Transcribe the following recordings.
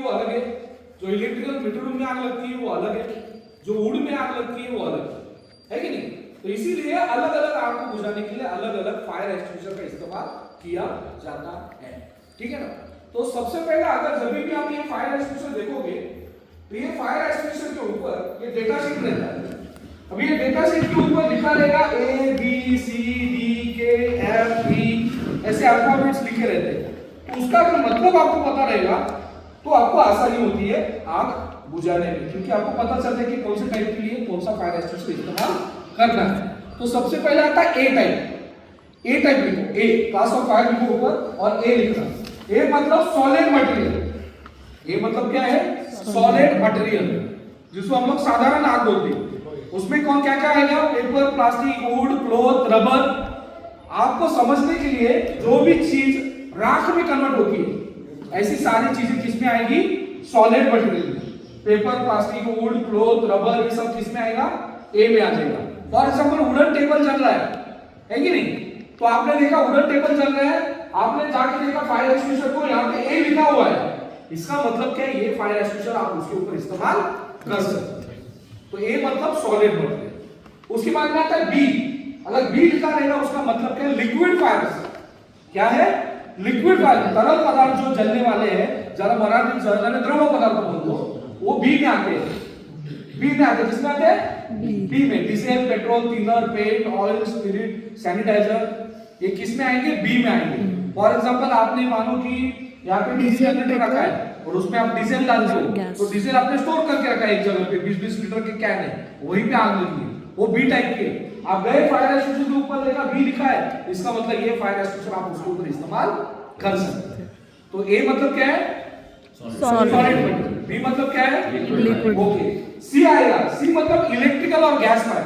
वो अलग है, जो इलेक्ट्रिकल मीटर रूम में आग लगती है वो अलग है, जो वुड में आग लगती है वो अलग है कि नहीं। तो इसीलिए अलग अलग आग को बुझाने के लिए अलग अलग फायर एक्सटिंग्विशर का इस्तेमाल किया जाता है, ठीक है ना। तो सबसे पहले अगर जब भी आप ये फायर एक्सटिंग्विशर देखोगे तो ये फायर एक्सटिंग्विशर के ऊपर ये डेटा शीट रहता है। अभी ये डेटा शीट के ऊपर लिखा रहेगा ए बी सी डी के एफ ई ऐसे अल्फाबेट्स लिखे रहते हैं। तो उसका अगर मतलब आपको पता रहेगा तो आपको आसानी होती है आग बुझाने में, क्योंकि आपको पता चलता है कि कौन से टाइप के लिए कौन सा फायर एक्सटिंग्विशर इस्तेमाल करना है। तो सबसे पहले आता है ए टाइप। ए टाइप लिखो, ए क्लास ऑफ फायर लिखो ऊपर और ए लिखना। ए मतलब सॉलिड मटेरियल। ए मतलब क्या है? सॉलिड मटेरियल, जिसको हम लोग साधारण आग बोलते हैं। उसमें कौन क्या क्या आएगा? Paper, plastic, would, cloth, rubber. आपको समझने के लिए जो भी चीज राख में कन्वर्ट होती है ऐसी सारी चीजें किसमें आएगी? सॉलिड मटेरियल में। Paper, plastic, would, cloth, rubber ये सब किसमें आएगा? ए में आ जाएगा। फॉर एग्जाम्पल वुडन टेबल चल रहा है कि नहीं? तो आपने देखा वुडन टेबल चल रहा है, आपने जाके देखा फायर एक्सटिंग्विशर को यहाँ पे ए लिखा हुआ है, इसका मतलब क्या है? ये फायर एक्सटिंग्विशर आप उसके ऊपर इस्तेमाल कर सकते हैं। तो ए मतलब सॉलिड मटेरियल। उसके बाद में आता है बी। अगर बी लिखा रहेगा उसका मतलब क्या है? Liquid fire. क्या है? लिक्विड फायर, तरल पदार्थ जो जलने वाले हैं, जरा मराठी जलने द्रव पदार्थ बोल दो, वो बी में आते हैं। बी में आते हैं, किसमें आते हैं? बी में। Diesel, petrol, thinner, paint, oil, spirit, sanitiser, ये किस में आएंगे? बी में आएंगे। फॉर एग्जांपल आपने मानो कि यहाँ पे डीजल जनरेटर रखा है और उसमें आप डीजल डालते हो, तो डीजल आपने स्टोर करके रखा है एक जगह पे, 20-20 लीटर के कैन है, वहीं पे आग लगी है, वो बी टाइप के। आप गए फायर एक्सटिंग्विशर के ऊपर देखा बी लिखा है, इसका मतलब ये फायर एक्सटिंग्विशर आप उसके ऊपर इस्तेमाल कर सकते हैं। तो ए मतलब क्या है? सॉलिड। बी मतलब क्या है? लिक्विड। ओके। सी आएगा। सी मतलब इलेक्ट्रिकल और गैस फायर।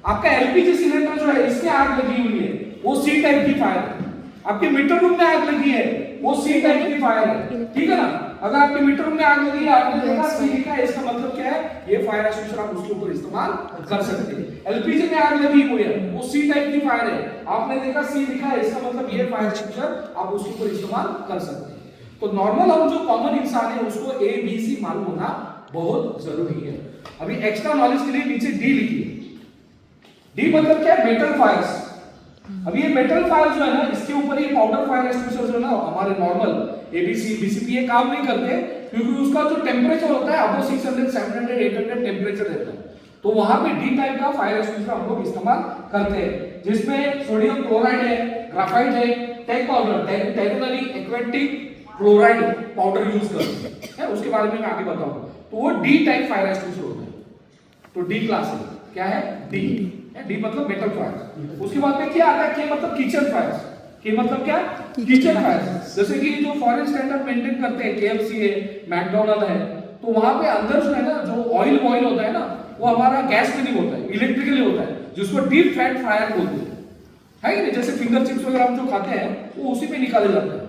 आपका एलपीजी सिलेंडर जो है इसमें आग लगी हुई है, वो सी टाइप की फायर है। आपके मीटर रूम में आग लगी है, वो सी टाइप की फायर है, ठीक है ना। अगर आपके मीटर रूम में आग लगी है, आपने देखा सी लिखा है, इसका मतलब क्या है? ये फायर एक्सटिंग्विशर आप उसके ऊपर इस्तेमाल कर सकते हैं। एलपीजी में आग लगी हुई है, वो सी टाइप की फायर है, आपने देखा सी लिखा है, इसका मतलब ये फायर एक्सटिंग्विशर आप उसके ऊपर इस्तेमाल कर सकते हैं। तो नॉर्मल हम जो कॉमन इंसान है उसको ए बी सी मालूम होना बहुत जरूरी है। अभी एक्स्ट्रा नॉलेज के लिए नीचे डी लिखिए। डी मतलब क्या है? Metal fires. अब ये मेटल फायर जो है ना, इसके ऊपर ये पाउडर फायर एक्सटिंग्विशर जो है ना, हमारे नॉर्मल एबीसी बीसीपी ये काम नहीं करते, क्योंकि उसका जो टेम्परेचर होता है अबव 600 700 800 टेम्परेचर रहता है। तो वहां पे डी टाइप का फायर एक्सटिंग्विशर हम लोग इस्तेमाल करते हैं, जिसमें सोडियम क्लोराइड है, ग्राफाइट है, tech powder, technically aquatic chloride powder use करते हैं, उसके बारे में मैं आगे बताऊंगा। तो वो डी टाइप फायर एक्सटिंग्विशर होता है। तो डी क्लास है। क्या है? डी। डी मतलब मेटल फायर। उसके बाद में क्या आता है? के मतलब किचन फायर। के मतलब क्या? Kitchen fire. जैसे कि जो फॉरेन स्टैंडर्ड मेंटेन करते हैं, केएफसी है, मैकडॉनल्ड है, तो वहां पे अंदर जो है ना, जो ऑयल बॉयल होता है ना, वो हमारा गैस में नहीं होता है, इलेक्ट्रिकली होता है, जिसको डीप फैट फायर बोलते हैं, है कि नहीं। जैसे फिंगर चिप्स वगैरह हम जो खाते हैं वो उसी पे निकाले जाते हैं।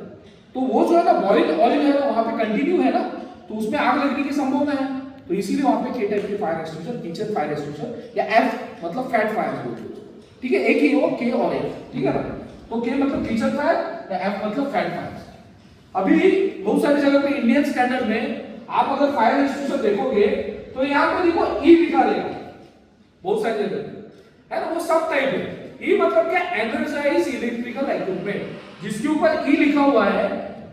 तो वो जो है ना बॉयल ऑयल है वहां पे कंटिन्यू है ना, तो उसमें आग लगने की संभावना है। तो इसीलिए वहां पे के टाइप के fire extinguisher, kitchen fire extinguisher, या एफ मतलब फैट फायर बोलते हैं, ठीक है। एक ही हो, के और एफ, ठीक है ना। तो के मतलब किचन फायर या एफ मतलब फैट फायर। अभी बहुत सारी जगह पे इंडियन स्टैंडर्ड में आप अगर फायर एक्सटिंग्विशर देखोगे तो यहाँ पे देखो ई लिखा रहेगा, बहुत सारी जगह है ना, वो सब टाइप है। ई मतलब क्या? Energised electrical equipment. जिसके ऊपर ई लिखा हुआ है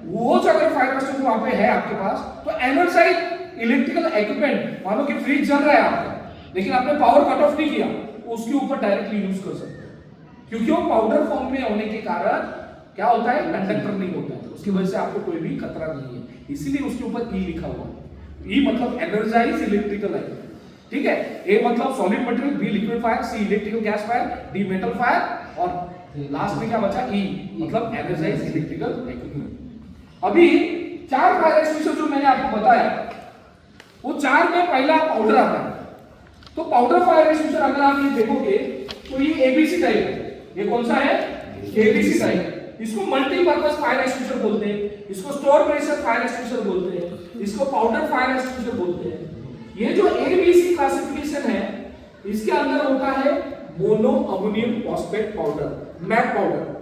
वो जो अगर फायर एक्सटिंग्विशर वहां पे है आपके पास, तो एनर्जाइज इलेक्ट्रिकल इक्विपमेंट, मानो कि फ्रिज जल रहा है आपका, लेकिन आपने पावर कट ऑफ नहीं किया, उसके ऊपर डायरेक्टली यूज कर सकते हैं, क्योंकि वो पाउडर फॉर्म में होने के कारण क्या होता है? कंडक्टर नहीं होता है, उसकी वजह से आपको कोई भी खतरा नहीं है, इसीलिए उसके ऊपर ई लिखा हुआ है। ई मतलब एनर्जाइज इलेक्ट्रिकल इक्विपमेंट, ठीक है। ए मतलब solid material, B liquid fire, C electrical gas fire, D metal fire, और लास्ट में क्या बचा? ई मतलब एनर्जाइज इलेक्ट्रिकल इक्विपमेंट। अभी 4 फायर एक्सटिंग्विशर जो मैंने आपको बताया, वो 4 में पहला पाउडर आता है। तो पाउडर फायर एक्सटिंग्विशर अगर आप ये देखोगे तो ये एबीसी टाइप है। ये कौन सा है? ABC type. इसको मल्टीपर्पज फायर एक्सटिंग्विशर बोलते हैं, इसको स्टोर प्रेशर फायर एक्सटिंग्विशर बोलते हैं, इसको पाउडर फायर एक्सटिंग्विशर बोलते हैं। ये जो एबीसी क्लासिफिकेशन है, इसके अंदर होता है mono ammonium phosphate powder, mat powder.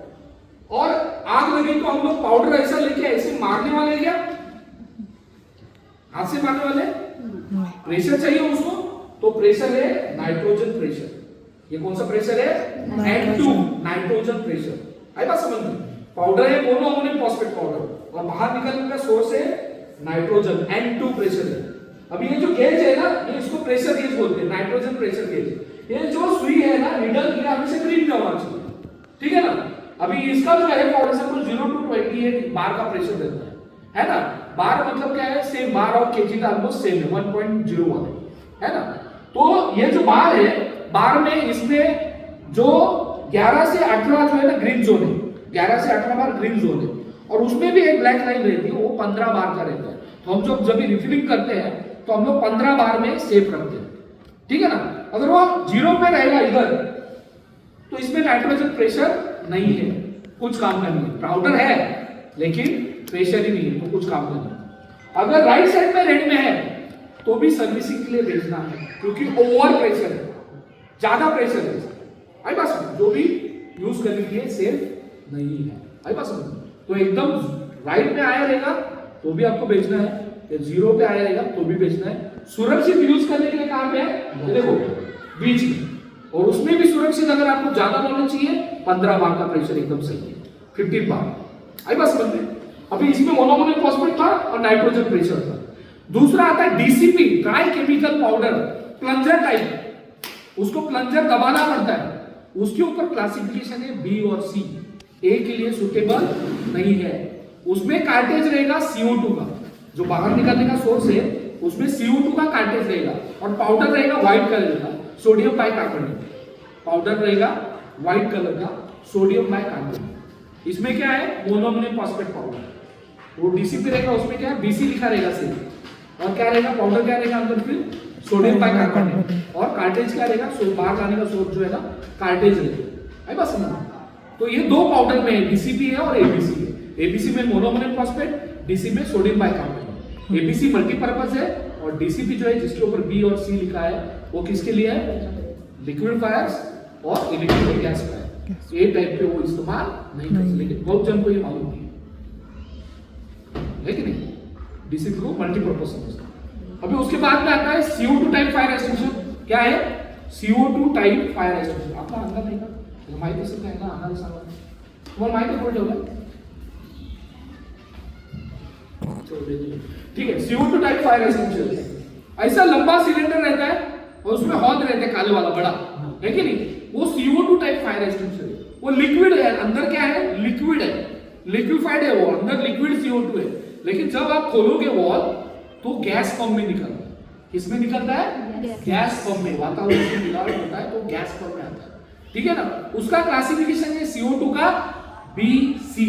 और आग लगी तो हम लोग पाउडर ऐसा लेके ऐसे मारने वाले क्या? हाथ से मारने वाले प्रेशर चाहिए उसको, तो प्रेशर है नाइट्रोजन प्रेशर। ये कौन सा प्रेशर है? N2 nitrogen pressure. आई बात समझ में? पाउडर है मोनो अमोनियम फॉस्फेट पाउडर और बाहर निकलने का सोर्स है नाइट्रोजन, N2 प्रेशर है। अभी ये जो गेज है ना, ये इसको प्रेशर गेज बोलते हैं, नाइट्रोजन प्रेशर गेज। ये जो सुई है ना, नीडल की हमेशा ग्रीन में होना चाहिए, ठीक है ना। अभी इसका जो है फॉर एग्जांपल 0 to 28 बार का प्रेशर देता है ना। बार मतलब क्या है? सेम बार और केजी का ऑलमोस्ट सेम है, 1.01 है ना। तो ये जो बार है, बार में इसमें जो 11 से 18 जो है ना ग्रीन जोन है, 11 से 18 बार ग्रीन जोन है, और उसमें भी एक ब्लैक लाइन रहती है, वो 15 बार का रहता है। तो हम जब भी रिफिलिंग करते हैं तो हम लोग 15 बार में सेव करते हैं, ठीक है ना। अगर वो 0 पे रहेगा इधर, तो इसमें नाइट्रोजन प्रेशर नहीं है, कुछ काम का नहीं है। पाउडर है लेकिन प्रेशर ही नहीं है, तो कुछ काम का नहीं है। अगर राइट साइड में रेड में है तो भी सर्विसिंग के लिए भेजना है, क्योंकि ओवर प्रेशर है, ज्यादा प्रेशर है। आई बात समझ? जो भी यूज करने के लिए सेफ नहीं है। आई बात समझ? तो एकदम राइट में आया रहेगा तो भी आपको भेजना है, या 0 पे आया रहेगा तो भी भेजना है। सुरक्षित यूज करने के लिए कहां पे है? देखो बीच में, और उसमें भी सुरक्षित अगर आपको ज्यादा नॉलेज चाहिए, 15 बार का प्रेशर एकदम सही है, 15 बार। आई बात समझ में? अभी इसमें मोनोअमोनियम फॉस्फेट था और नाइट्रोजन प्रेशर था। दूसरा आता है DCP, dry chemical powder, plunger type. उसको प्लंजर दबाना पड़ता है, उसके ऊपर क्लासिफिकेशन है बी और सी। ए के लिए सुटेबल नहीं है। उसमें कार्टेज रहेगा CO2 का, जो बाहर निकलने का सोर्स है उसमें CO2 का कार्टेज रहेगा, और पाउडर रहेगा व्हाइट कलर का, सोडियम बाइकार्बोनेट। पाउडर रहेगा व्हाइट कलर का, सोडियम बाइकार्बोनेट। इसमें क्या है? Monoammonium phosphate powder. वो डीसीपी रहेगा, उसमें क्या है? बीसी लिखा रहेगा सिर्फ, और क्या रहेगा? पाउडर क्या रहेगा अंदर? फिर सोडियम बाइकार्बोनेट। और कार्टेज क्या रहेगा? बाहर लाने का सोर्स जो है ना, कार्टेज रहेगा। आई बात समझ? तो ये दो पाउडर में है, डीसीपी है और एबीसी है। एबीसी में मोनोअमोनियम फॉस्फेट, डीसी में सोडियम बाइकार्बोनेट। एबीसी मल्टीपर्पज है, और डीसीपी जो है जिसके ऊपर बी और सी लिखा है, वो किसके लिए है? लिक्विड फायर्स और इलेक्ट्रिकल गैस फायर। ये टाइप पे वो इस्तेमाल नहीं करते, लेकिन बहुत जन को ये मालूम नहीं है कि नहीं। डीसीपी को मल्टीपर्पज समझते हैं। अभी उसके बाद में आता है CO2 टाइप फायर एक्सटिंग्विशर। क्या है? CO2 type fire extinguisher. आपका अंदर नहीं का माहिती असेल काय ना, आणायला सांगा तुम्हाला माहिती कोण ठेवलं? ठीक है। CO2 टाइप फायर एक्सटिंग्विशर ऐसा लंबा सिलेंडर रहता है और उसमें हॉल रहता है काले वाला बड़ा, है कि नहीं। वो CO2 टाइप फायर एक्सटिंग्विशर है। वो लिक्विड है, अंदर क्या है? लिक्विड है, लिक्विफाइड है वो, अंदर लिक्विड CO2 है। लेकिन जब आप खोलोगे वॉल तो गैस पंप में निकलता है। किसमें निकलता है? गैस पंप में। वातावरण से मिलावट होता है तो गैस पंप में आता है, ठीक है ना। उसका क्लासिफिकेशन है CO2 का BC।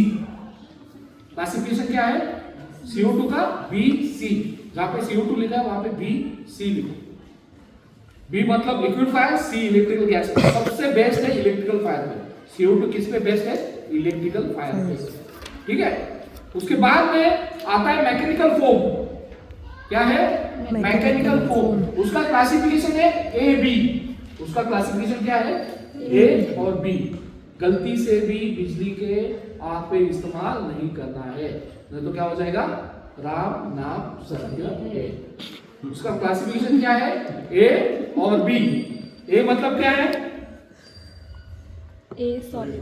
क्लासिफिकेशन क्या है? CO2 का BC। जहां पे CO2 लिखा है वहां पे BC लिखो। B मतलब liquid fire, C electrical gas. सबसे बेस्ट है इलेक्ट्रिकल फायर में। CO2 किस पे बेस्ट है? इलेक्ट्रिकल फायर पे, ठीक है। उसके बाद में आता है मैकेनिकल फोम। क्या है? Mechanical foam. उसका क्लासिफिकेशन है AB। उसका क्लासिफिकेशन क्या है? A और B। गलती से भी बिजली के आग पे इस्तेमाल नहीं करना है, नहीं तो क्या हो जाएगा? राम नाम सत्य है। उसका क्लासिफिकेशन क्या है? A और B। A मतलब क्या है? A solid.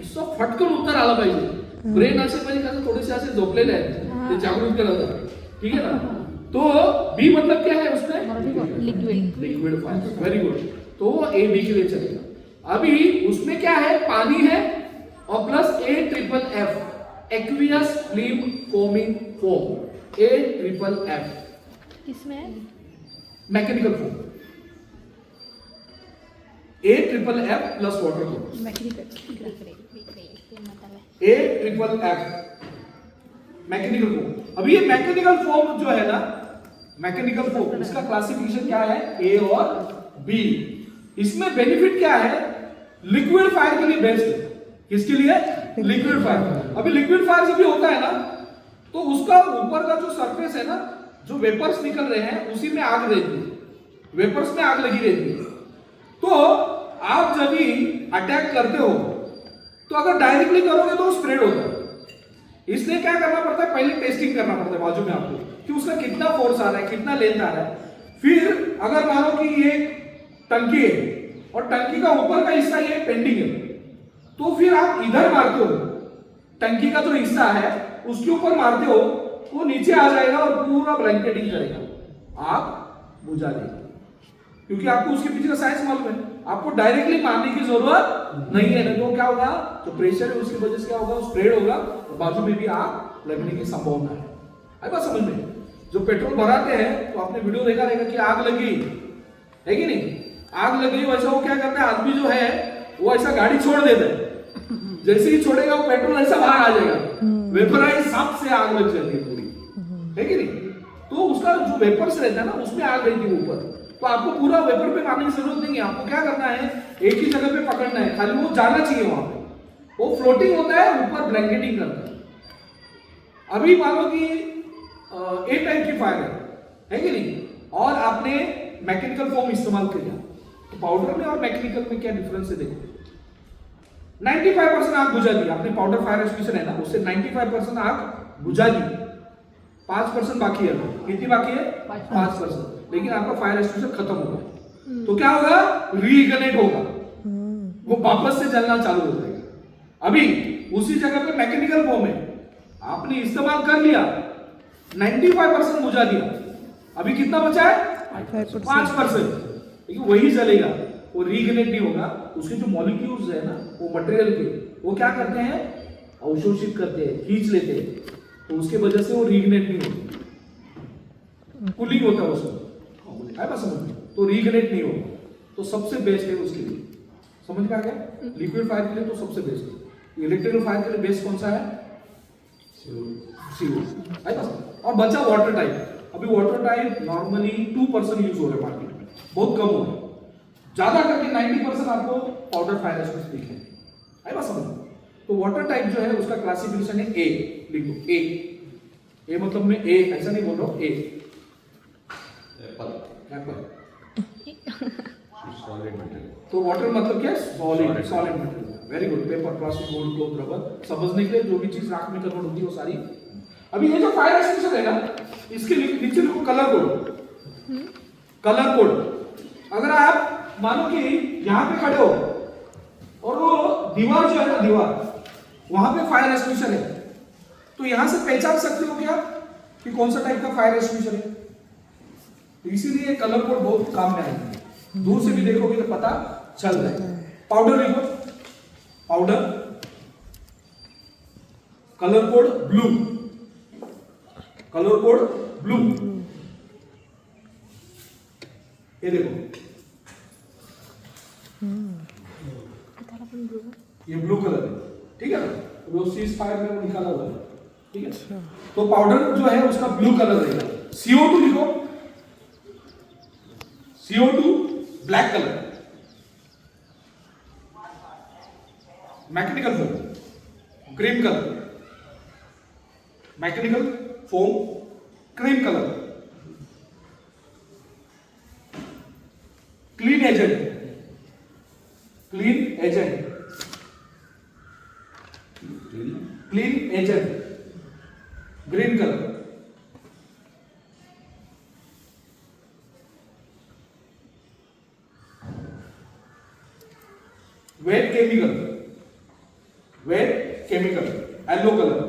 इसं फटकन उत्तर आलं पाहिजे। ब्रेन असे म्हणजे कसं थोडेसे असे झोपलेले आहेत, ते जागृत करत जातात, ठीक है ना। तो B मतलब क्या है उसमें? Liquid. Liquid fire. Very good. तो A B के लिए चलेगा। अभी उसमें क्या है? पानी है और plus AFFF aqueous flame foaming foam. AFFF किसमें? Mechanical foam. AFFF plus water foam. AFFF mechanical foam. अभी ये मैकेनिकल फोम जो है ना, मैकेनिकल फोम, इसका क्लासिफिकेशन क्या है? A और B। इसमें बेनिफिट क्या है? लिक्विड फायर के लिए बेस्ट है। किसके लिए? Liquid fire. अभी लिक्विड फायर जब भी होता है ना, तो उसका ऊपर का जो सरफेस है ना, जो वेपर्स निकल रहे हैं उसी में आग रहती है, वेपर्स में आग लगी रहती है। तो आप जब भी अटैक करते हो तो अगर डायरेक्टली करोगे तो स्प्रेड होता है, इसलिए क्या करना पड़ता है, पहले टेस्टिंग करना पड़ता है बाजू में आपको कि उसका कितना फोर्स आ रहा है, कितना लेंथ आ रहा है। फिर अगर मानो कि ये टंकी है और टंकी का ऊपर का हिस्सा ये पेंडिंग है, तो फिर आप इधर मारते हो, टंकी का जो हिस्सा है उसके ऊपर मारते हो, वो नीचे आ जाएगा और पूरा ब्लैंकेटिंग करेगा, आप बुझा देगा। क्योंकि आपको उसके पीछे का साइंस मालूम है, आपको डायरेक्टली मारने की जरूरत नहीं है। तो क्या होगा, जो प्रेशर है उसकी वजह से क्या होगा, वो स्प्रेड होगा और बाजू में भी आग लगने की संभावना है। आई बात समझ में? जो पेट्रोल भराते हैं तो आपने वीडियो देखा रहेगा कि आग लगी है कि नहीं, आग लगी, वैसा वो क्या करता है, आदमी जो है वो ऐसा गाड़ी छोड़ देता है, जैसे ही छोड़ेगा वो पेट्रोल ऐसा बाहर आ जाएगा, वेपराइज साफ से आग लग जाती है पूरी, है कि नहीं। तो उसका जो वेपर्स रहता है ना, उसमें आग रहती है ऊपर। तो आपको पूरा वेपर पे मारने की जरूरत नहीं है, आपको क्या करना है, एक ही जगह पे पकड़ना है, खाली वो जाना चाहिए वहां पे, वो फ्लोटिंग होता है, ऊपर ब्लैंकेटिंग करता है। अभी मानो कि ए टाइप की फायर है कि नहीं, और आपने मैकेनिकल फॉर्म इस्तेमाल किया, तो पाउडर में और मैकेनिकल में क्या डिफरेंस है देखो। 95% आग बुझा दी आपने, पाउडर फायर एक्सटिंग्विशर है ना, उससे 95% आग बुझा दी, 5% बाकी है। कितनी बाकी है? 5%। लेकिन आपका फायर एक्सटिंग्विशर खत्म होगा, तो क्या होगा, रीइग्नाइट होगा, वो वापस से जलना चालू हो जाएगा। अभी उसी जगह पे मैकेनिकल फॉर्म है, आपने इस्तेमाल कर लिया, 95% बुझा दिया, अभी कितना बचा है? 5%। लेकिन वही जलेगा, वो रीइग्नाइट नहीं होगा। उसके जो मॉलिक्यूल्स है ना, वो मटेरियल के, वो क्या करते हैं, अवशोषित करते हैं, खींच लेते हैं, तो उसके वजह से वो रीइग्नाइट नहीं होता, कूलिंग होता है उसमें, है बस समझ में, तो रीइग्नाइट नहीं होगा। तो सबसे बेस्ट है उसके लिए, समझ में आ गया? लिक्विड फायर के लिए तो सबसे बेस्ट है। इलेक्ट्रिकल फायर के लिए बेस्ट कौन सा है? CO, है बस। और बचा वाटर टाइप। अभी वाटर टाइप नॉर्मली 2% यूज हो रहा है मार्केट में, बहुत कम हो रहा है, ज्यादा करके 90% आपको पाउडर फायर एक्सटिंग्विशर दिखेंगे, है बस समझ। तो वाटर टाइप जो है उसका क्लासिफिकेशन है ए, लिख दो ए मतलब मैं ए ऐसा नहीं बोल रहा हूं, ए एप्पल। तो वाटर मतलब क्या है? Solid material. Very good. Paper, plastic, gold, cloth, rubber, समझने के लिए जो भी चीज राख में कन्वर्ट होती है वो सारी। अभी ये जो फायर एक्सटिंग्विशर है ना, इसके नीचे लिखो कलर कोड। Colour code. अगर आप मानो कि यहां पे खड़े हो और वो दीवार जो है ना, दीवार वहां पे फायर एक्सटिंग्विशर है, तो यहां से पहचान सकते हो क्या कि कौन सा टाइप का फायर एक्सटिंग्विशर है? तो इसीलिए कलर कोड बहुत काम में आएगा, दूर से भी देखोगे तो पता चल रहा है। पाउडर लिखो, powder, colour code blue, colour code blue, ये देखो ये ब्लू कलर है, ठीक है ना, वो सीज फायर में वो निकाला हुआ है, ठीक है। तो पाउडर जो है उसका ब्लू कलर रहेगा। CO2 लिखो, CO2 black colour, mechanical foam cream colour, mechanical foam cream colour, clean agent, clean agent, clean agent green colour, wait chemical, wait chemical yellow colour,